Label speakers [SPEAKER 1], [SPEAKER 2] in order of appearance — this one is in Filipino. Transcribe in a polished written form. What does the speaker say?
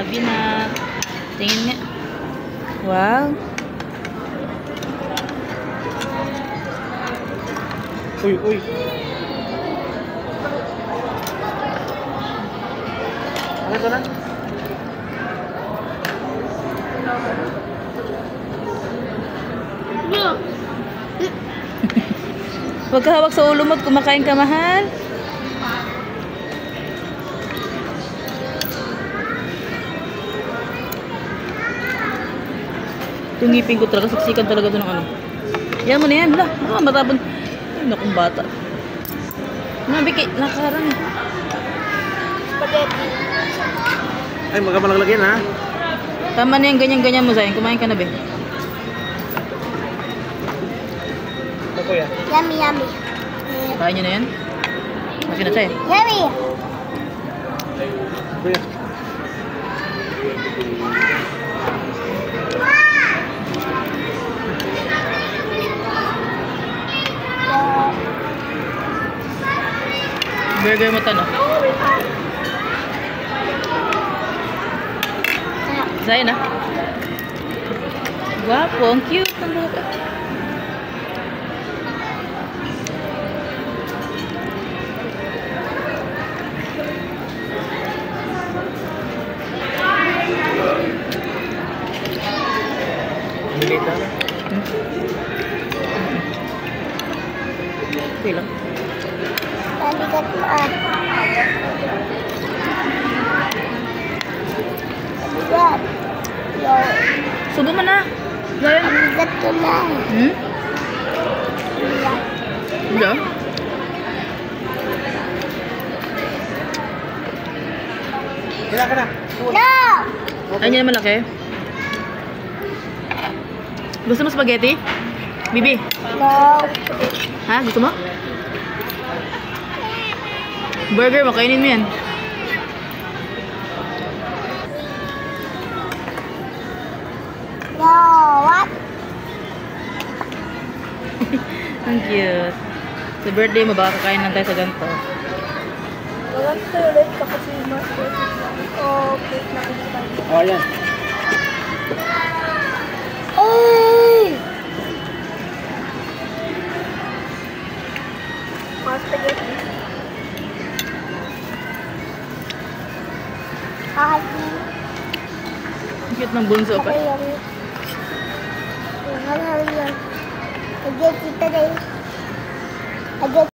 [SPEAKER 1] Love you na. Tingin nga. Wow.
[SPEAKER 2] Uy, uy. Ano ito na?
[SPEAKER 1] Huwag ka hawak sa ulo mo at kumakain ka, mahal. Yung ngipin ko talaga, siksikan talaga ito ng ano. Yan mo na yan, lah. Matapon. Ay, nakong bata. Mabiki, nakarang.
[SPEAKER 3] Spaghetti.
[SPEAKER 2] Ay, magkamalang lagyan ha.
[SPEAKER 1] Tama na yung ganyan-ganyan mo, Zayn. Kumain ka na, be.
[SPEAKER 2] Ito kuya.
[SPEAKER 3] Yummy, yummy.
[SPEAKER 1] Kain nyo na yan? Masin na tayo.
[SPEAKER 3] Yummy.
[SPEAKER 2] Kuya.
[SPEAKER 1] Burger mo to, no? Zayn, ah. Gwapo, ang cute. Ang bata.
[SPEAKER 2] Bilit na.
[SPEAKER 1] Okay lang.
[SPEAKER 3] Mabigat mo ah. Mabigat. Yo.
[SPEAKER 1] Subo mo na. Zayn.
[SPEAKER 3] Mabigat ko na.
[SPEAKER 1] Hmm?
[SPEAKER 3] Mabigat.
[SPEAKER 1] Hindi.
[SPEAKER 2] Kailan ka na?
[SPEAKER 3] No!
[SPEAKER 1] Ay, niya malaki. Gusto mo spaghetti? Bibi?
[SPEAKER 3] No.
[SPEAKER 1] Ha? Gusto mo? Burger, makainin mo yan.
[SPEAKER 3] No. What?
[SPEAKER 1] Ang cute. Sa birthday mo, baka kakain lang tayo sa ganito.
[SPEAKER 3] Walang toilet ka kasi master. Oh, plate na kita.
[SPEAKER 2] Oh, yan.
[SPEAKER 3] Ay! Mga spaghetti.
[SPEAKER 1] Ang cute ng bunso pa.
[SPEAKER 3] Spaghetti today.